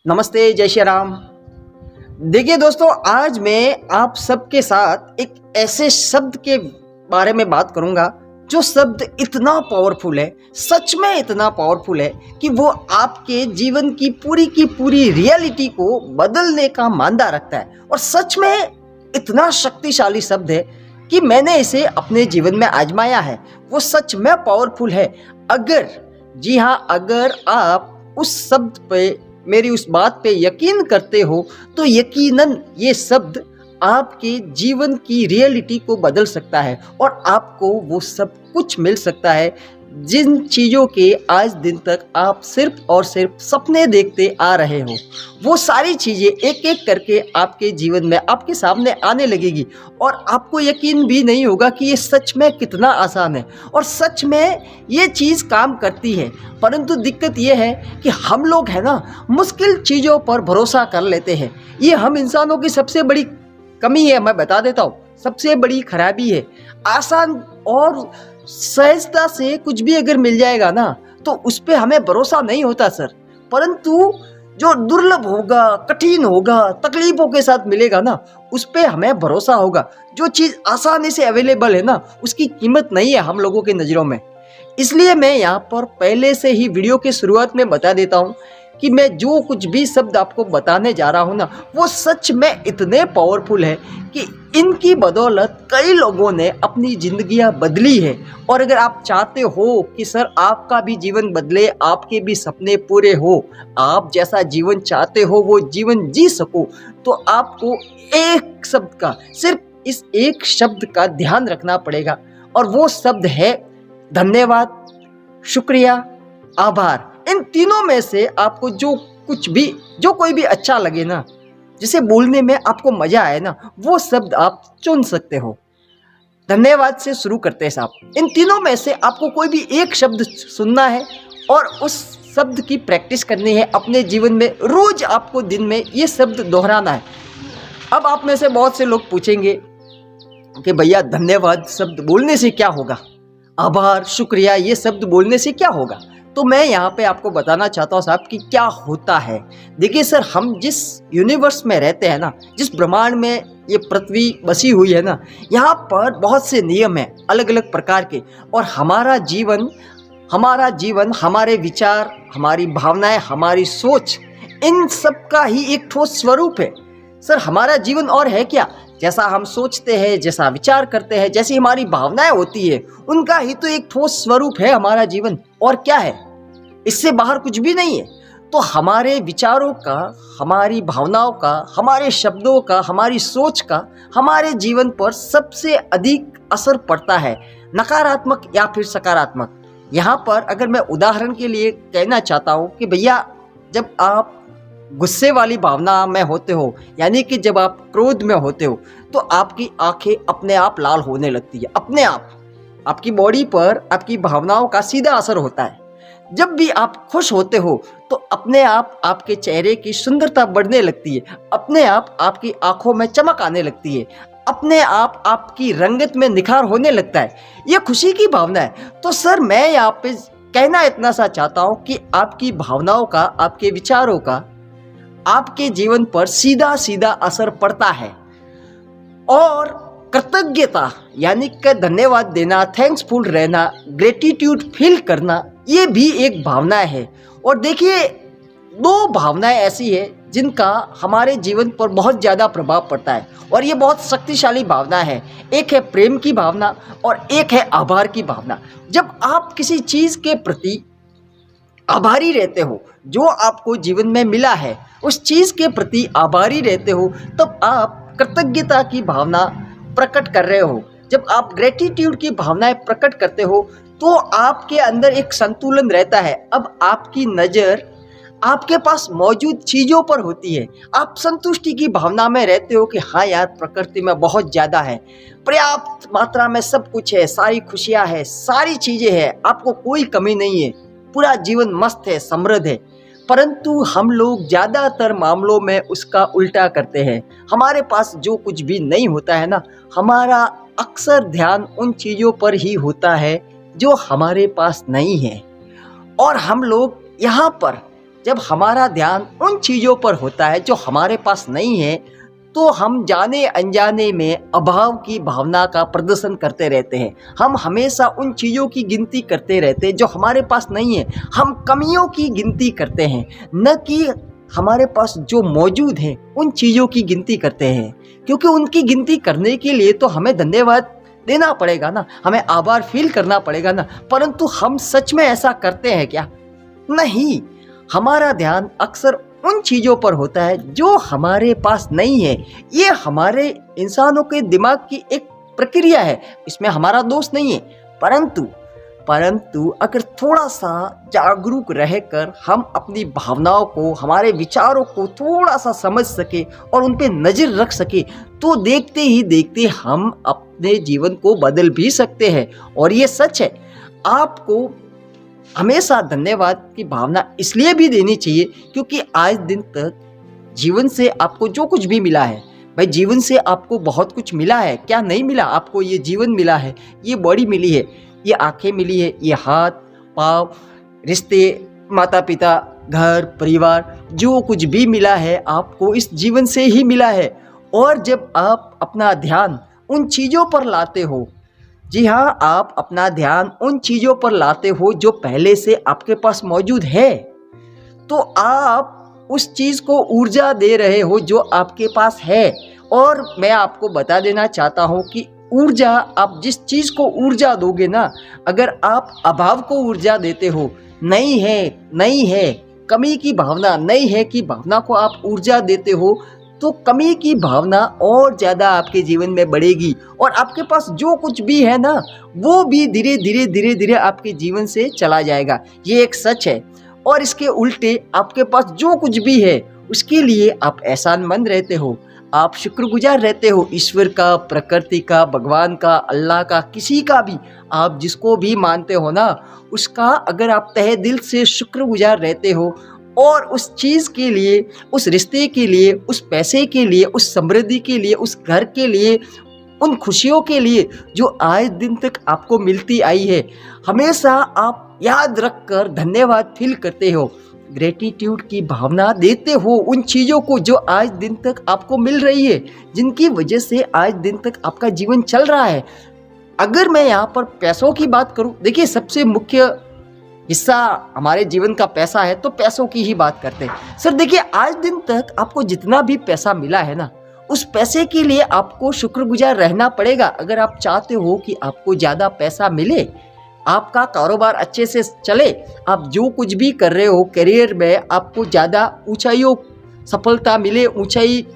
नमस्ते, जय श्री राम। देखिए दोस्तों, आज मैं आप सबके साथ एक ऐसे शब्द के बारे में बात करूंगा जो शब्द इतना पावरफुल है, सच में इतना पावरफुल है कि वो आपके जीवन की पूरी रियलिटी को बदलने का मानदा रखता है। और सच में इतना शक्तिशाली शब्द है कि मैंने इसे अपने जीवन में आजमाया है। वो सच में पावरफुल है। जी हाँ, अगर आप उस शब्द पे, मेरी उस बात पे यकीन करते हो तो यकीनन ये शब्द आपके जीवन की रियलिटी को बदल सकता है और आपको वो सब कुछ मिल सकता है जिन चीज़ों के आज दिन तक आप सिर्फ और सिर्फ सपने देखते आ रहे हो। वो सारी चीज़ें एक एक करके आपके जीवन में आपके सामने आने लगेगी और आपको यकीन भी नहीं होगा कि ये सच में कितना आसान है और सच में ये चीज़ काम करती है। परंतु दिक्कत ये है कि हम लोग है ना, मुश्किल चीज़ों पर भरोसा कर लेते हैं। ये हम इंसानों की सबसे बड़ी कमी है, मैं बता देता हूँ, सबसे बड़ी खराबी है। आसान और सहजता से कुछ भी अगर मिल जाएगा ना तो उस पर हमें भरोसा नहीं होता सर। परंतु जो दुर्लभ होगा, कठिन होगा, तकलीफों के साथ मिलेगा ना, उस पर हमें भरोसा होगा। जो चीज़ आसानी से अवेलेबल है ना, उसकी कीमत नहीं है हम लोगों की नज़रों में। इसलिए मैं यहाँ पर पहले से ही वीडियो की शुरुआत में बता देता हूँ कि मैं जो कुछ भी शब्द आपको बताने जा रहा हूँ ना, वो सच में इतने पावरफुल है कि इनकी बदौलत कई लोगों ने अपनी जिंदगियां बदली है। और अगर आप चाहते हो कि सर आपका भी जीवन बदले, आपके भी सपने पूरे हो, आप जैसा जीवन चाहते हो वो जीवन जी सको, तो आपको एक शब्द का, सिर्फ इस एक शब्द का ध्यान रखना पड़ेगा और वो शब्द है धन्यवाद, शुक्रिया, आभार। इन तीनों में से आपको जो कोई भी अच्छा लगे ना, जिसे बोलने में आपको मजा आए ना, वो शब्द आप चुन सकते हो। धन्यवाद से शुरू करते हैं साहब। इन तीनों में से आपको कोई भी एक शब्द सुनना है और उस शब्द की प्रैक्टिस करनी है अपने जीवन में। रोज आपको दिन में ये शब्द दोहराना है। अब आप में से बहुत से लोग पूछेंगे कि भैया धन्यवाद शब्द बोलने से क्या होगा, आभार, शुक्रिया ये शब्द बोलने से क्या होगा। तो मैं यहाँ पे आपको बताना चाहता हूँ साहब कि क्या होता है। देखिए सर, हम जिस यूनिवर्स में रहते हैं ना, जिस ब्रह्मांड में ये पृथ्वी बसी हुई है ना, यहाँ पर बहुत से नियम हैं अलग अलग प्रकार के। और हमारा जीवन, हमारे विचार, हमारी भावनाएं, हमारी सोच, इन सब का ही एक ठोस स्वरूप है सर। हमारा जीवन और है क्या, जैसा हम सोचते हैं, जैसा विचार करते हैं, जैसी हमारी भावनाएं होती है, उनका ही तो एक ठोस स्वरूप है हमारा जीवन। और क्या है, इससे बाहर कुछ भी नहीं है। तो हमारे विचारों का, हमारी भावनाओं का, हमारे शब्दों का, हमारी सोच का हमारे जीवन पर सबसे अधिक असर पड़ता है, नकारात्मक या फिर सकारात्मक। यहाँ पर अगर मैं उदाहरण के लिए कहना चाहता हूँ कि भैया, जब आप गुस्से वाली भावना में होते हो, यानी कि जब आप क्रोध में होते हो, तो आपकी आंखें अपने आप लाल होने लगती है। अपने आप आपकी बॉडी पर आपकी भावनाओं का सीधा असर होता है। जब भी आप खुश होते हो तो अपने आप आपके चेहरे की सुंदरता बढ़ने लगती है, अपने आप आपकी आंखों में चमक आने लगती है, अपने आप आपकी रंगत में निखार होने लगता है। ये खुशी की भावना है। तो सर मैं यहाँ पे कहना इतना सा चाहता हूँ कि आपकी भावनाओं का, आपके विचारों का आपके जीवन पर सीधा सीधा असर पड़ता है। और कृतज्ञता यानी कि धन्यवाद देना, थैंक्सफुल रहना, ग्रेटिट्यूड फील करना, ये भी एक भावना है। और देखिए, दो भावनाएं ऐसी है जिनका हमारे जीवन पर बहुत ज़्यादा प्रभाव पड़ता है और ये बहुत शक्तिशाली भावना है। एक है प्रेम की भावना और एक है आभार की भावना। जब आप किसी चीज़ के प्रति आभारी रहते हो, जो आपको जीवन में मिला है, उस चीज़ के प्रति आभारी रहते हो, तब आप कृतज्ञता की भावना प्रकट कर रहे हो। जब आप ग्रेटिट्यूड की भावनाएं प्रकट करते हो तो आपके अंदर एक संतुलन रहता है। अब आपकी नज़र आपके पास मौजूद चीज़ों पर होती है। आप संतुष्टि की भावना में रहते हो कि हाँ यार, प्रकृति में बहुत ज़्यादा है, पर्याप्त मात्रा में सब कुछ है, सारी खुशियाँ है, सारी चीज़ें हैं, आपको कोई कमी नहीं है, पूरा जीवन मस्त है, समृद्ध है। परंतु हम लोग ज़्यादातर मामलों में उसका उल्टा करते हैं। हमारे पास जो कुछ भी नहीं होता है ना, हमारा अक्सर ध्यान उन चीज़ों पर ही होता है जो हमारे पास नहीं है। और हम लोग यहाँ पर जब हमारा ध्यान उन चीज़ों पर होता है जो हमारे पास नहीं है, तो हम जाने अनजाने में अभाव की भावना का प्रदर्शन करते रहते हैं। हम हमेशा उन चीज़ों की गिनती करते रहते हैं जो हमारे पास नहीं है। हम कमियों की गिनती करते हैं, न कि हमारे पास जो मौजूद है उन चीज़ों की गिनती करते हैं। क्योंकि उनकी गिनती करने के लिए तो हमें धन्यवाद देना पड़ेगा ना, हमें आभार फील करना पड़ेगा ना। परंतु हम सच में ऐसा करते हैं क्या? नहीं। हमारा ध्यान अक्सर उन चीज़ों पर होता है जो हमारे पास नहीं है। ये हमारे इंसानों के दिमाग की एक प्रक्रिया है, इसमें हमारा दोष नहीं है। परंतु अगर थोड़ा सा जागरूक रहकर हम अपनी भावनाओं को, हमारे विचारों को थोड़ा सा समझ सके और उन पे नज़र रख सके, तो देखते ही देखते हम अपने जीवन को बदल भी सकते हैं। और ये सच है। आपको हमेशा धन्यवाद की भावना इसलिए भी देनी चाहिए क्योंकि आज दिन तक जीवन से आपको जो कुछ भी मिला है, भाई जीवन से आपको बहुत कुछ मिला है। क्या नहीं मिला? आपको ये जीवन मिला है, ये बॉडी मिली है, ये आंखें मिली है, ये हाथ पाँव, रिश्ते, माता पिता, घर परिवार, जो कुछ भी मिला है आपको इस जीवन से ही मिला है। और जब आप अपना ध्यान उन चीज़ों पर लाते हो, जी हाँ, आप अपना ध्यान उन चीज़ों पर लाते हो जो पहले से आपके पास मौजूद है, तो आप उस चीज़ को ऊर्जा दे रहे हो जो आपके पास है। और मैं आपको बता देना चाहता हूँ कि ऊर्जा, आप जिस चीज़ को ऊर्जा दोगे ना, अगर आप अभाव को ऊर्जा देते हो, नहीं है कमी की भावना, नहीं है कि भावना को आप ऊर्जा देते हो, तो कमी की भावना और ज़्यादा आपके जीवन में बढ़ेगी और आपके पास जो कुछ भी है ना, वो भी धीरे धीरे आपके जीवन से चला जाएगा। ये एक सच है। और इसके उल्टे आपके पास जो कुछ भी है उसके लिए आप एहसानमंद रहते हो, आप शुक्रगुजार रहते हो, ईश्वर का, प्रकृति का, भगवान का, अल्लाह का, किसी का भी, आप जिसको भी मानते हो ना, उसका अगर आप तहे दिल से शुक्रगुजार रहते हो और उस चीज़ के लिए, उस रिश्ते के लिए, उस पैसे के लिए, उस समृद्धि के लिए, उस घर के लिए, उन खुशियों के लिए जो आज दिन तक आपको मिलती आई है, हमेशा आप याद रखकर धन्यवाद फील करते हो, ग्रेटिट्यूड की भावना देते हो उन चीज़ों को जो आज दिन तक आपको मिल रही है, जिनकी वजह से आज दिन तक आपका जीवन चल रहा है। अगर मैं यहाँ पर पैसों की बात करूँ, देखिए सबसे मुख्य हिस्सा हमारे जीवन का पैसा है, तो पैसों की ही बात करते हैं। सर देखिए, आज दिन तक आपको जितना भी पैसा मिला है ना, उस पैसे के लिए आपको शुक्रगुजार रहना पड़ेगा। अगर आप चाहते हो कि आपको ज़्यादा पैसा मिले, आपका कारोबार अच्छे से चले, आप जो कुछ भी कर रहे हो करियर में, आपको ज़्यादा ऊंचाइयों, सफलता मिले, ऊंचाई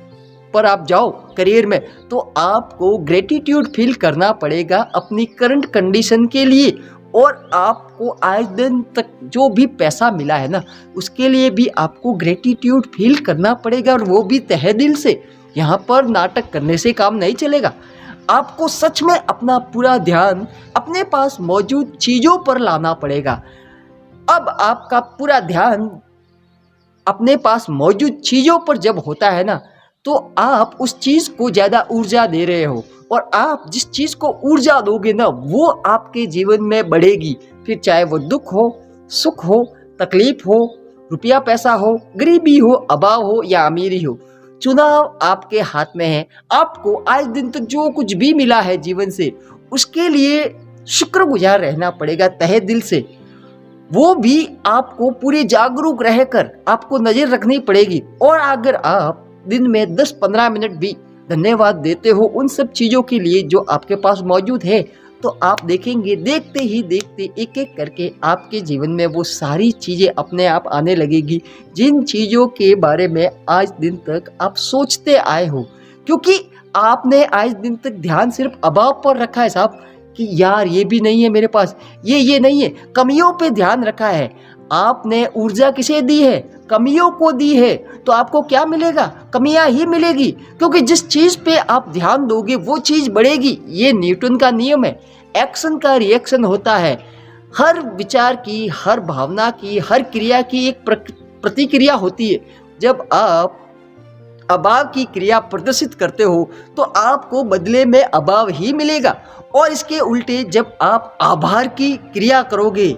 पर आप जाओ करियर में, तो आपको ग्रेटिट्यूड फील करना पड़ेगा अपनी करंट कंडीशन के लिए। और आपको आज दिन तक जो भी पैसा मिला है ना, उसके लिए भी आपको ग्रेटिट्यूड फील करना पड़ेगा, और वो भी तहे दिल से। यहाँ पर नाटक करने से काम नहीं चलेगा। आपको सच में अपना पूरा ध्यान अपने पास मौजूद चीज़ों पर लाना पड़ेगा। अब आपका पूरा ध्यान अपने पास मौजूद चीज़ों पर जब होता है ना, तो आप उस चीज़ को ज़्यादा ऊर्जा दे रहे हो, और आप जिस चीज़ को ऊर्जा दोगे ना, वो आपके जीवन में बढ़ेगी। फिर चाहे वो दुख हो, सुख हो, तकलीफ हो, रुपया पैसा हो, गरीबी हो, अभाव हो या अमीरी हो, चुनाव आपके हाथ में है। आपको आज दिन तक जो कुछ भी मिला है जीवन से, उसके लिए शुक्रगुजार रहना पड़ेगा तहे दिल से। वो भी आपको पूरे जागरूक रहकर आपको नज़र रखनी पड़ेगी। और अगर आप दिन में 10-15 मिनट भी धन्यवाद देते हो उन सब चीज़ों के लिए जो आपके पास मौजूद है, तो आप देखेंगे देखते ही देखते एक एक करके आपके जीवन में वो सारी चीज़ें अपने आप आने लगेगी, जिन चीज़ों के बारे में आज दिन तक आप सोचते आए हो। क्योंकि आपने आज दिन तक ध्यान सिर्फ अभाव पर रखा है साहब, कि यार ये भी नहीं है मेरे पास, ये नहीं है, कमियों पे ध्यान रखा है। आपने ऊर्जा किसे दी है? कमियों को दी है। तो आपको क्या मिलेगा? कमियां ही मिलेगी, क्योंकि जिस चीज़ पे आप ध्यान दोगे वो चीज़ बढ़ेगी। ये न्यूटन का नियम है। एक्शन का रिएक्शन होता है। हर विचार की, हर भावना की, हर क्रिया की एक प्रतिक्रिया होती है। जब आप अभाव की क्रिया प्रदर्शित करते हो तो आपको बदले में अभाव ही मिलेगा, और इसके उल्टे जब आप आभार की क्रिया करोगे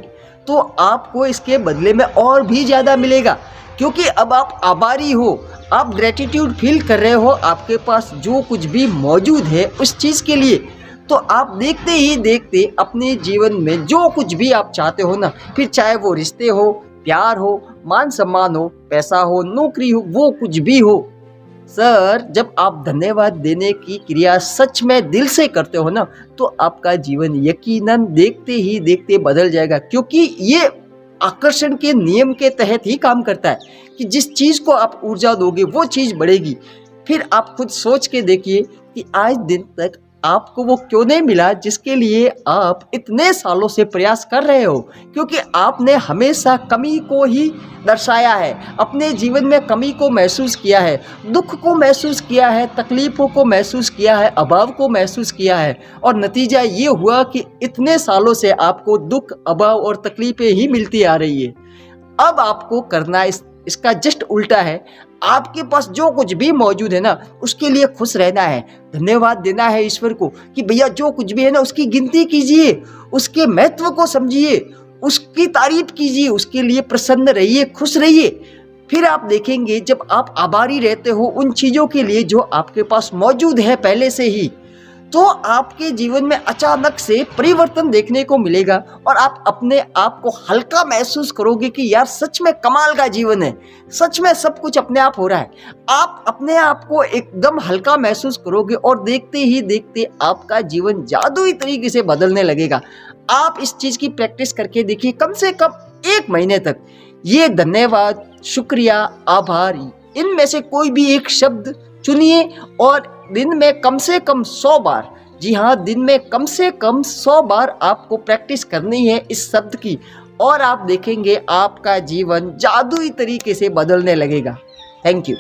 तो आपको इसके बदले में और भी ज़्यादा मिलेगा। क्योंकि अब आप आभारी हो, आप ग्रेटिट्यूड फील कर रहे हो आपके पास जो कुछ भी मौजूद है उस चीज़ के लिए। तो आप देखते ही देखते अपने जीवन में जो कुछ भी आप चाहते हो ना, फिर चाहे वो रिश्ते हो, प्यार हो, मान सम्मान हो, पैसा हो, नौकरी हो, वो कुछ भी हो सर, जब आप धन्यवाद देने की क्रिया सच में दिल से करते हो ना, तो आपका जीवन यकीनन देखते ही देखते बदल जाएगा। क्योंकि ये आकर्षण के नियम के तहत ही काम करता है कि जिस चीज़ को आप ऊर्जा दोगे वो चीज़ बढ़ेगी। फिर आप खुद सोच के देखिए कि आज दिन तक आपको वो क्यों नहीं मिला जिसके लिए आप इतने सालों से प्रयास कर रहे हो, क्योंकि आपने हमेशा कमी को ही दर्शाया है, अपने जीवन में कमी को महसूस किया है, दुख को महसूस किया है, तकलीफ़ों को महसूस किया है, अभाव को महसूस किया है, और नतीजा ये हुआ कि इतने सालों से आपको दुख, अभाव और तकलीफ़ें ही मिलती आ रही है। अब आपको करना इसका जस्ट उल्टा है। आपके पास जो कुछ भी मौजूद है ना, उसके लिए खुश रहना है, धन्यवाद देना है ईश्वर को कि भैया जो कुछ भी है ना उसकी गिनती कीजिए, उसके महत्व को समझिए, उसकी तारीफ कीजिए, उसके लिए प्रसन्न रहिए, खुश रहिए। फिर आप देखेंगे जब आप आभारी रहते हो उन चीज़ों के लिए जो आपके पास मौजूद है पहले से ही, तो आपके जीवन में अचानक से परिवर्तन देखने को मिलेगा और आप अपने आप को हल्का महसूस करोगे कि यार सच में कमाल का जीवन है, सच में सब कुछ अपने आप हो रहा है। आप अपने आप को एकदम हल्का महसूस करोगे और देखते ही देखते आपका जीवन जादुई तरीके से बदलने लगेगा। आप इस चीज़ की प्रैक्टिस करके देखिए कम से कम 1 महीने तक। ये धन्यवाद, शुक्रिया, आभार, इनमें से कोई भी एक शब्द चुनिए और दिन में कम से कम 100 बार, जी हाँ, दिन में कम से कम 100 बार आपको प्रैक्टिस करनी है इस शब्द की, और आप देखेंगे आपका जीवन जादुई तरीके से बदलने लगेगा। Thank you.